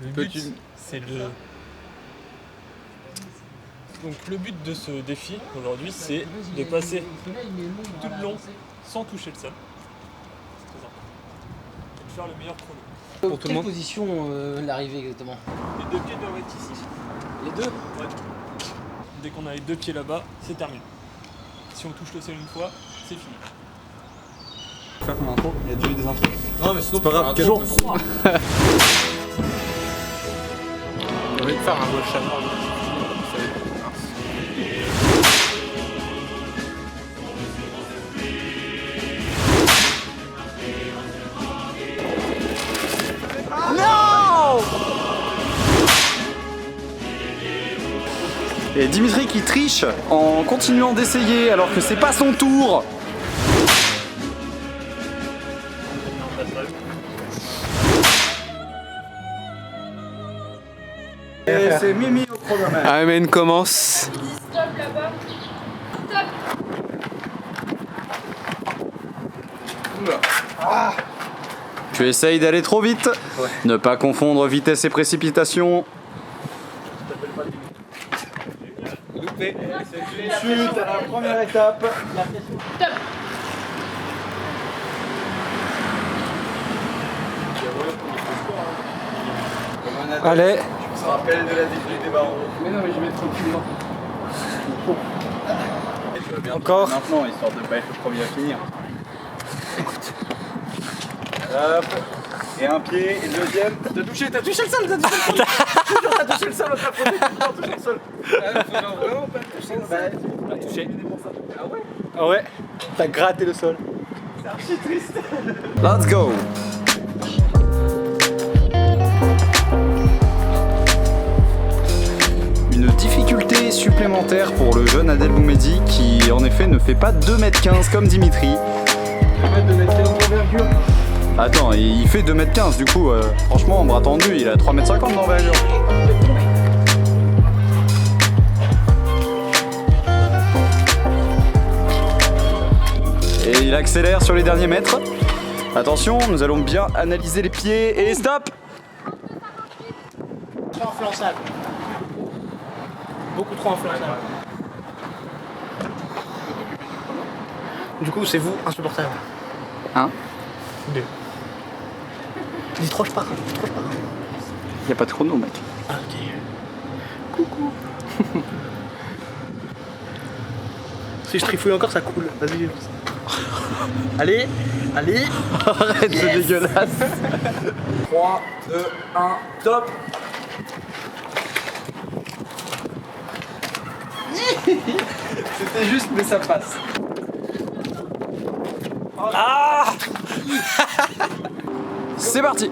Le but, c'est de... Donc le but de ce défi aujourd'hui, c'est de passer tout le long sans toucher le sol. C'est très important. Et de faire le meilleur chrono. Pour tout le monde. Quelle position l'arrivée exactement? Les deux pieds doivent être ici. Les deux? Ouais. Dès qu'on a les deux pieds là-bas, c'est terminé. Si on touche le sol une fois, c'est fini. Faire comme intro, il y a déjà eu des intros. Non mais sinon c'est pas grave, quel jour? On va faire un gros chapeau. Et Dimitri qui triche en continuant d'essayer alors que c'est pas son tour. Et c'est Mimi au chronomètre. Amen commence. Stop là-bas. Stop. Tu essayes d'aller trop vite. Ouais. Ne pas confondre vitesse et précipitation. Loupé. Chute à la première étape. Stop. Allez. Je me rappelle de la défilée des barreaux. Mais non mais je vais mettre tranquillement. Encore. Maintenant, histoire de pas être le premier à finir. Hop. Et un pied, et le deuxième. T'as touché le sol, t'as touché le sol, t'as touché le sol. Faut vraiment pas toucher le sol. T'as touché. Ah ouais? Ah ouais. T'as gratté le sol. C'est archi triste. Let's go. Une difficulté supplémentaire pour le jeune Adel Boumedi qui en effet ne fait pas 2m15 comme Dimitri. Attends, il fait 2m15 du coup, franchement en bras tendu il a 3m50 d'envergure. Et il accélère sur les derniers mètres. Attention, nous allons bien analyser les pieds et stop. Trop influençable. Beaucoup trop influençable. Du coup, c'est vous, insupportable. Hein? Deux. Dis trop, je pars. Y a pas de chrono mec. Ah, ok. Coucou. Si je trifouille encore, ça coule. Vas-y. Allez. Arrête, c'est dégueulasse. 3, 2, 1, top. C'était juste mais ça passe. Ah! C'est parti.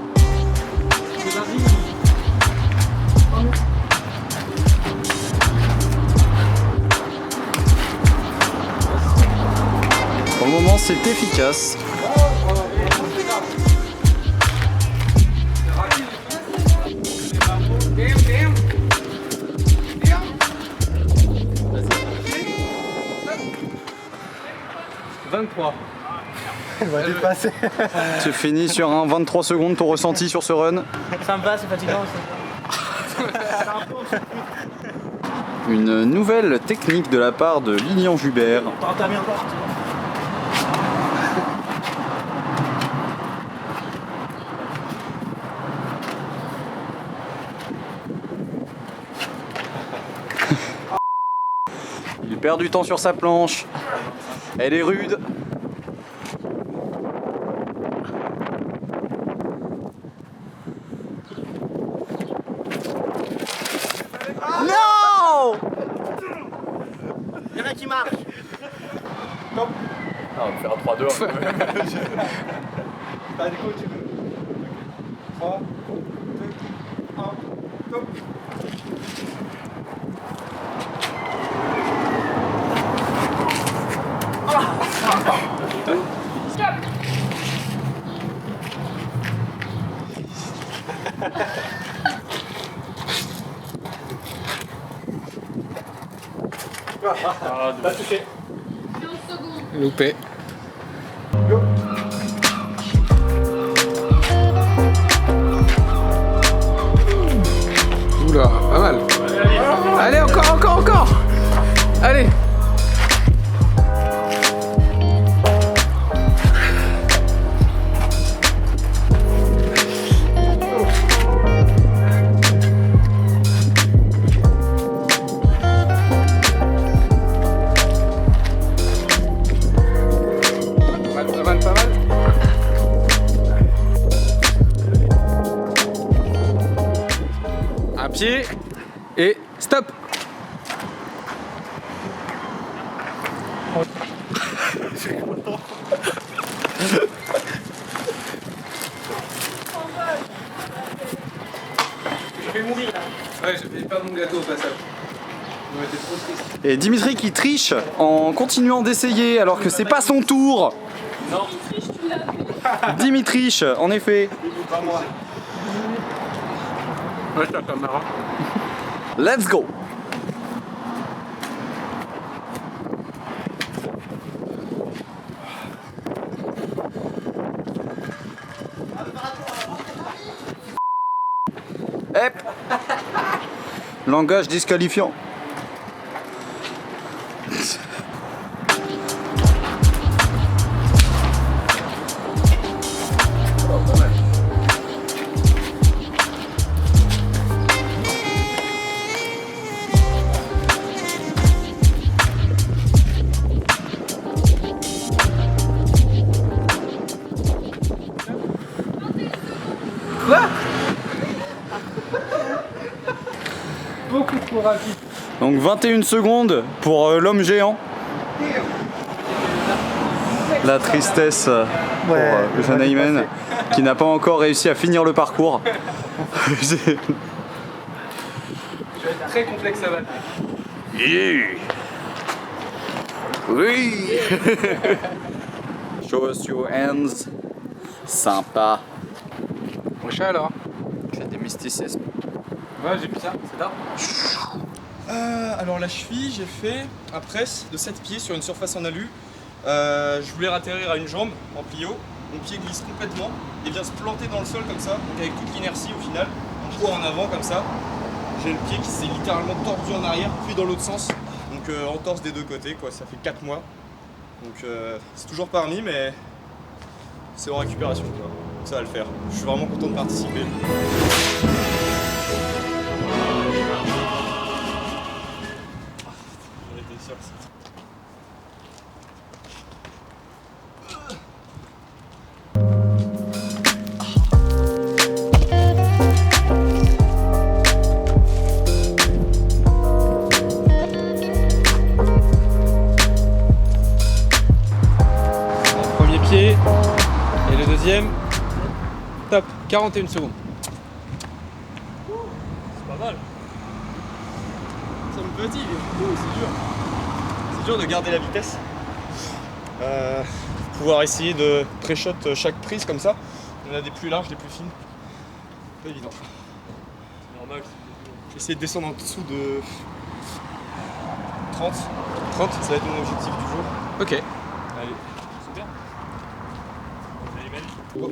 Pour le moment c'est efficace. Elle va dépasser. Tu finis sur un 23 secondes, ton ressenti sur ce run? Ça me va, c'est fatigant aussi. Une nouvelle technique de la part de Lilian Jubert. T'as bien encore. Il perd du temps sur sa planche. Elle est rude. Non! Il y en a qui marchent. Ah, on va faire un 3-2. Bah, du coup, tu veux. 3, 2, 1, top. Stop. Pas touché. 15 secondes. Loupé. Oula, pas mal. Allez, encore. Allez. Pas mal. Un pied et stop. Je vais mourir là. Ouais, j'ai fait pas mon gâteau au passage. On était trop triste. Et Dimitri qui triche en continuant d'essayer alors que c'est pas son tour. Non. Dimitriche, en effet. Pas moi. Ouais, c'est la caméra. Let's go. Hep. Langage disqualifiant. Beaucoup trop rapide. Donc 21 secondes pour l'homme géant. La tristesse pour Jeanne Aymen qui n'a pas encore réussi à finir le parcours. Je vais être très complexe à battre. Oui. Show us your hands. Sympa. Prochain alors. C'est des mysticismes. Ouais, j'ai vu ça, c'est tard. Alors la cheville, j'ai fait un press de 7 pieds sur une surface en alu. Je voulais atterrir à une jambe en plio. Mon pied glisse complètement et vient se planter dans le sol comme ça, donc avec toute l'inertie au final. Je cours en avant comme ça. J'ai le pied qui s'est littéralement tordu en arrière, puis dans l'autre sens. Donc entorse des deux côtés, quoi. Ça fait 4 mois. Donc c'est toujours pas remis, mais c'est en récupération, quoi. Ça va le faire. Je suis vraiment content de participer. J'en étais sûr. Premier pied et le deuxième. Top, 41 secondes. C'est pas mal. Ça me fatigue. C'est dur. C'est dur de garder la vitesse. Pouvoir essayer de pré-shot chaque prise comme ça. Il y en a des plus larges, des plus fines. Pas évident. C'est normal. Essayer de descendre en dessous de 30. 30, ça va être mon objectif du jour. Ok. Allez. Super. Allez, Mel. Va.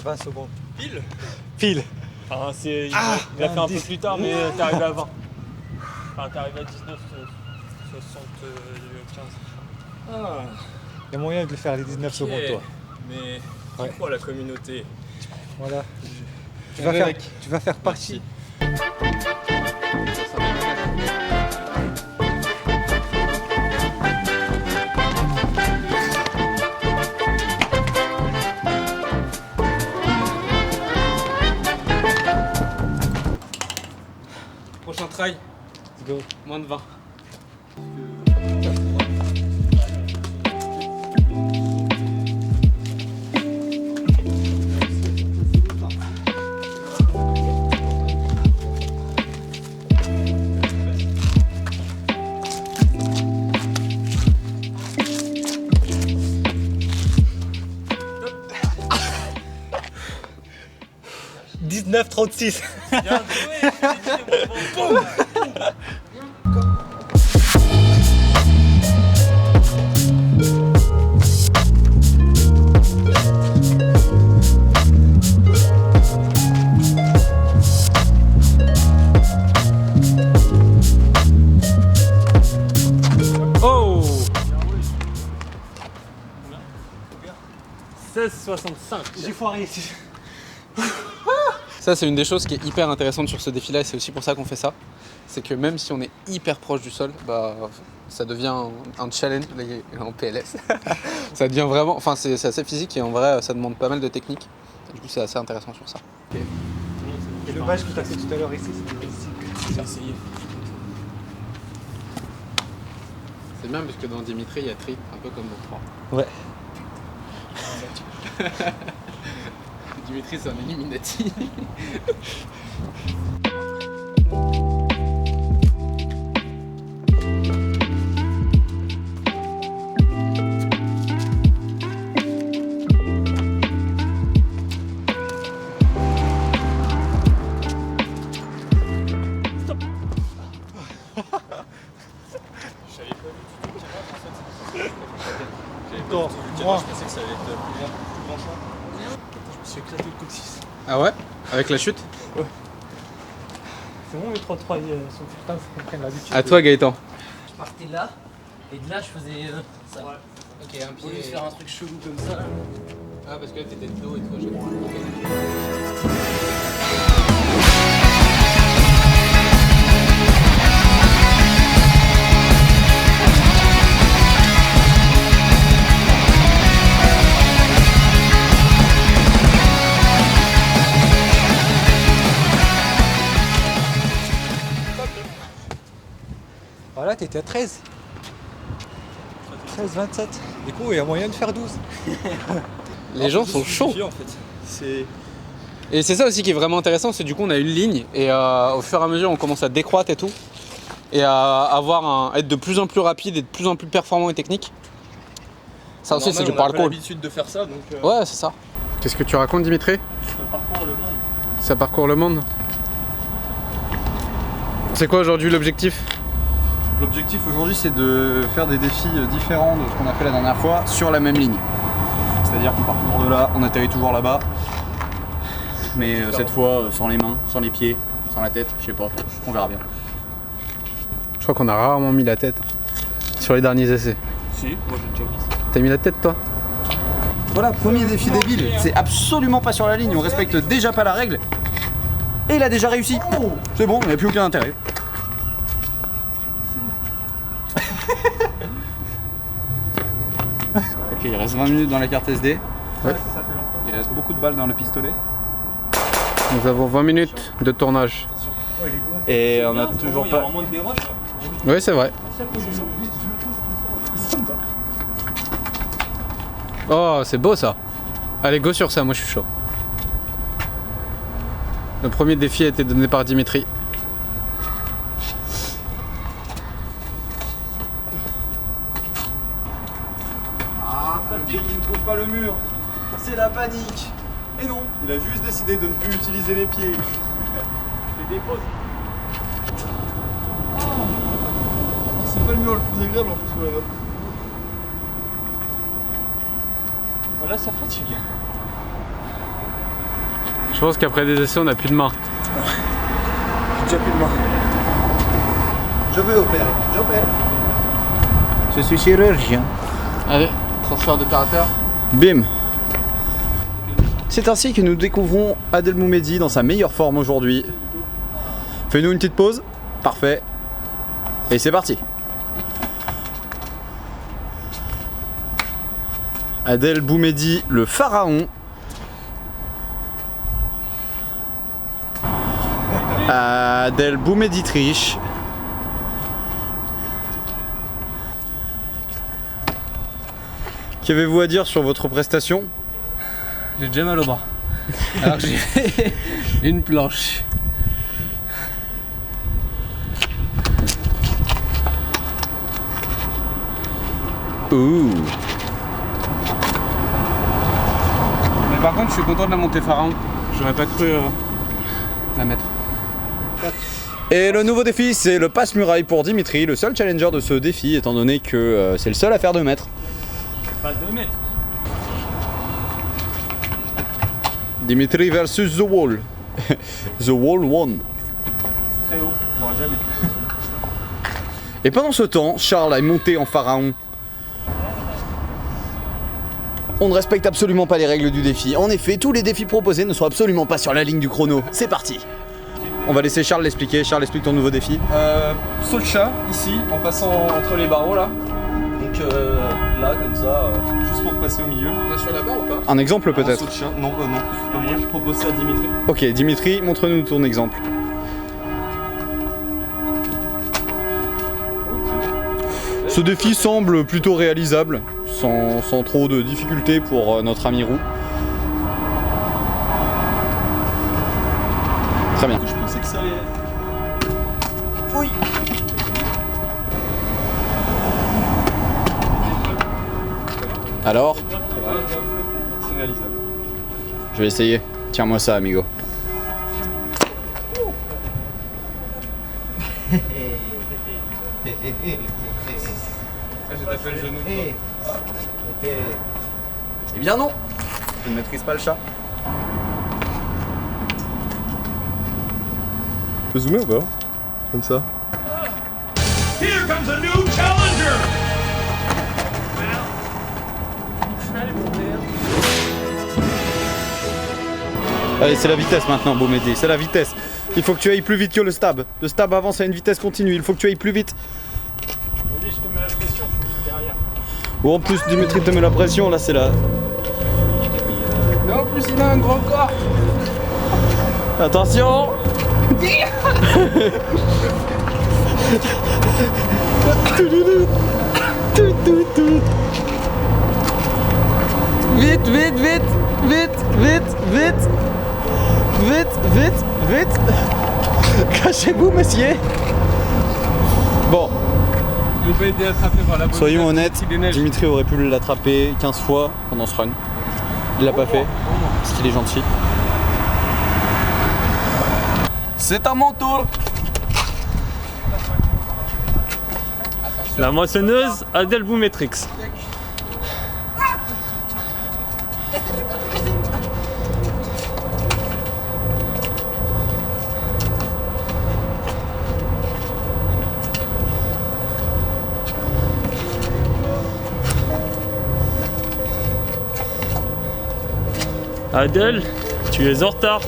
20 secondes. Pile. Pile. Enfin, il a fait un peu plus tard, mais t'es arrivé à 20. Enfin, t'es arrivé à 19, 75. Ah, Il y a moyen de le faire les 19 secondes, toi. Mais Ouais. tu crois à la communauté. Voilà. Tu vas faire partie. Prochain try, Let's go. moins de 20. 19,36. Bien joué, bravo. Oh 16,65. J'ai foiré. Ça, c'est une des choses qui est hyper intéressante sur ce défi-là, et c'est aussi pour ça qu'on fait ça. C'est que même si on est hyper proche du sol, bah, ça devient un challenge là, il est en PLS. Ça devient vraiment, enfin, c'est assez physique et en vrai, ça demande pas mal de technique. Du coup, c'est assez intéressant sur ça. Et le match que tu as fait tout à l'heure ici, c'était ici. J'ai essayé. C'est bien parce que dans Dimitri, il y a tri, un peu comme dans 3. Ouais. Dimitri, c'est un Illuminati. Attends, Je moi, pensais que ça allait être plus grand champ. Je me suis éclaté le coccyx. Ah ouais? Avec la chute? C'est bon, les 3-3 sont putain, faut qu'on prenne l'habitude. À toi, Gaëtan. Je partais là, et de là je faisais ça. Ouais. Ok, un Au lieu de faire un truc chelou comme ça. Ah, parce que là, t'étais de dos et toi, j'ai. Voilà, t'étais à 13. 13, 27. Du coup, il y a moyen de faire 12. Les gens sont chauds. En fait. C'est Et c'est ça aussi qui est vraiment intéressant, c'est du coup on a une ligne et au fur et à mesure on commence à décroître et tout et à être de plus en plus rapide et de plus en plus performant et technique. Ça aussi c'est du On a pas parcours. l'habitude de faire ça, donc. Ouais, c'est ça. Qu'est-ce que tu racontes, Dimitri? Ça parcourt le monde. Ça parcourt le monde. C'est quoi aujourd'hui l'objectif? L'objectif aujourd'hui, c'est de faire des défis différents de ce qu'on a fait la dernière fois sur la même ligne. C'est-à-dire qu'on part toujours de là, on atterrit toujours là-bas. Mais cette fois, sans les mains, sans les pieds, sans la tête, je sais pas, on verra bien. Je crois qu'on a rarement mis la tête sur les derniers essais. Si, moi j'ai déjà mis ça. T'as mis la tête toi? Voilà, premier défi débile, c'est absolument pas sur la ligne, on respecte déjà pas la règle. Et il a déjà réussi. C'est bon, il n'y a plus aucun intérêt. Ok, il reste 20 minutes dans la carte SD. Ouais. Il reste beaucoup de balles dans le pistolet. Nous avons 20 minutes de tournage. Et on a Bien, toujours il y a pas. vraiment des roches. Oui, c'est vrai. Oh, c'est beau ça. Allez, go sur ça, moi je suis chaud. Le premier défi a été donné par Dimitri. Ah, il ne trouve pas le mur. C'est la panique. Et non, il a juste décidé de ne plus utiliser les pieds. Je les dépose. C'est pas le mur le plus agréable en plus, ouais. Voilà, ça fatigue. Je pense qu'après des essais, on n'a plus de main. J'ai déjà plus de main. Je veux opérer. J'opère. Je suis chirurgien. Allez, transfert d'opérateur. Bim. C'est ainsi que nous découvrons Adel Moumedi dans sa meilleure forme aujourd'hui. Fais-nous une petite pause. Parfait. Et c'est parti. Adel Boumedi, le pharaon. Adel Boumedi triche. Qu'avez-vous à dire sur votre prestation? J'ai déjà mal au bras. Alors que j'ai fait une planche. Ouh. Mais par contre, je suis content de la montée pharaon. J'aurais pas cru la mettre. Et le nouveau défi, c'est le passe-muraille pour Dimitri, le seul challenger de ce défi, étant donné que c'est le seul à faire 2 mètres. Pas 2 mètres. Dimitri versus The Wall. The Wall won. Très haut, j'aurais jamais. Et pendant ce temps, Charles est monté en pharaon. On ne respecte absolument pas les règles du défi. En effet, tous les défis proposés ne sont absolument pas sur la ligne du chrono. C'est parti. On va laisser Charles l'expliquer. Charles, explique ton nouveau défi. Saut le chat, ici, en passant entre les barreaux là. Donc là, comme ça, juste pour passer au milieu. On a sur la barre ou pas? Un exemple Un peut-être. saut de chat. Non, non. Moi, je propose ça à Dimitri. Ok, Dimitri, montre-nous ton exemple. Ce défi semble plutôt réalisable, sans trop de difficultés pour notre ami Roux. Très bien. Je pensais que ça allait. Oui. Alors, C'est réalisable. je vais essayer. Tiens-moi ça, amigo. J'ai tapé le genou. Eh bien non. Je ne maîtrise pas le chat. Tu peux zoomer ou pas? Comme ça. Allez, c'est la vitesse maintenant, Beaumédé, c'est la vitesse. Il faut que tu ailles plus vite que le stab. Le stab avance à une vitesse continue, il faut que tu ailles plus vite. Vas-y, je te mets la pression, je suis derrière. Ou en plus, Dimitri te met la pression, là c'est la... Mais en plus, il a un grand corps. Attention. Vite, vite, vite, vite, vite, vite, vite, vite, vite. Cachez-vous, monsieur. Bon, Il n'a pas été attrapé par la bonne. soyons honnêtes, Il est neige. Dimitri aurait pu l'attraper 15 fois pendant ce run. Il l'a pas fait, parce qu'il est gentil. C'est à mon tour. La moissonneuse Adèle Boumetrix. Adèle, tu es en retard.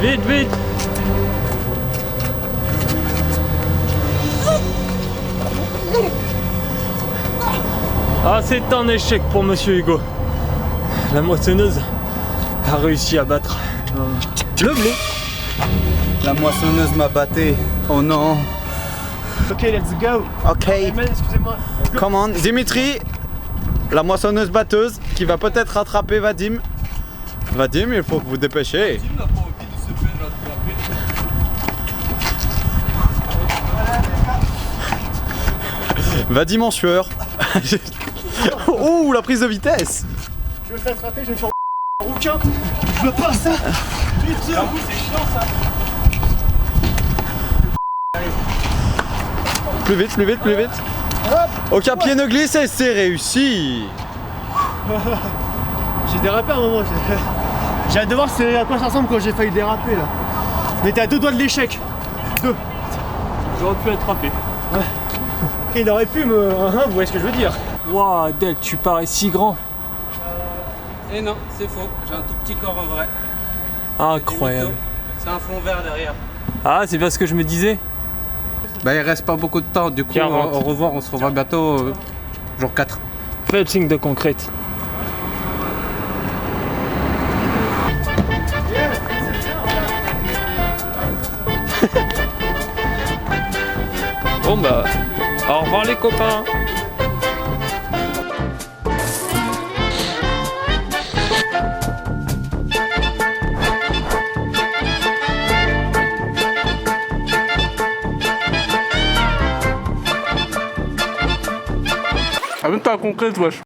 Vite, vite. Ah, c'est un échec pour Monsieur Hugo. La moissonneuse a réussi à battre le blé. La moissonneuse m'a batté. Oh non. Ok, let's go. Ok. Excusez-moi. Come on. Dimitri, la moissonneuse batteuse qui va peut-être rattraper Vadim. Vadim, il faut que vous dépêchez. Vadim en sueur. Ouh, la prise de vitesse. Je vais me faire attraper, je vais me faire rouquin. Je veux pas ça. Putain. Plus vite, plus vite, plus vite. Aucun pied ne glisse et c'est réussi. J'ai dérapé à un moment. J'ai hâte de voir à quoi ça ressemble quand j'ai failli déraper là. Mais t'es à 2 doigts de l'échec. 2. J'aurais pu attraper. Il aurait pu me. Vous voyez ce que je veux dire? Waouh, Adèle, tu parais si grand. Et non, c'est faux. J'ai un tout petit corps en vrai. Incroyable. C'est un fond vert derrière. Ah, c'est bien ce que je me disais. Bah, il reste pas beaucoup de temps. Du coup, 40. au revoir. On se revoit bientôt, jour 4. Fais le signe de concrète. Bon bah, au revoir les copains. Ah, même pas concrète, wesh.